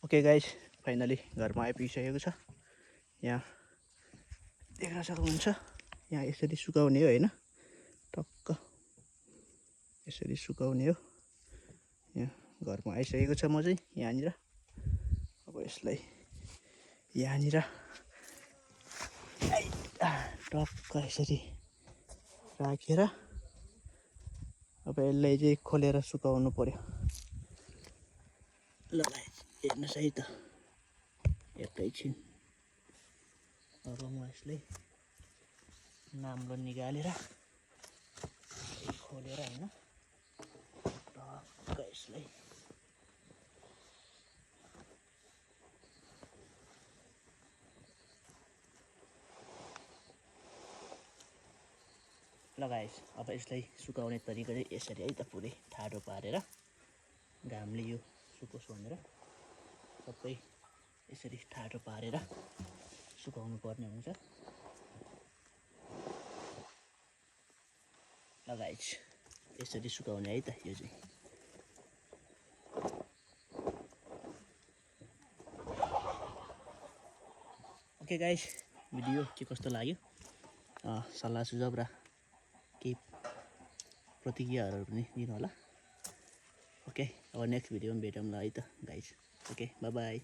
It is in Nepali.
ओके गाइस, फाइनली घरमा आइपुगिसकेको छ। यहाँ देख्न सक्नुहुन्छ, यहाँ यसरी सुकाउने हो हैन, टक्क यसरी सुकाउने हो। यहाँ घरमा आइसकेको छ म चाहिँ यहाँनिर। अब यसलाई यहाँनिर टक्क यसरी राखेर अब यसलाई चाहिँ खोलेर सुकाउनु पर्यो। ल गाइस, हेर्नुहोस् है त एकैछिन। अब म यसलाई नाम्लो निकालेर खोलेर हैन टक्क यसलाई ल गाइस, अब यसलाई सुकाउने तरिका चाहिँ यसरी है त, पुरै ठाडो पारेर घामले यो सुकोस् भनेर सबै यसरी ठाडो पारेर सुकाउनु पर्ने हुन्छ। ल गाइस, यसरी सुकाउने है त यो चाहिँ। ओके गाइस, भिडियो के कस्तो लाग्यो सल्लाह सुझाव र केही प्रतिक्रियाहरू पनि दिनु होला। ओके, अब नेक्स्ट भिडियोमा भेटौँला है त गाइस। Okay, by by.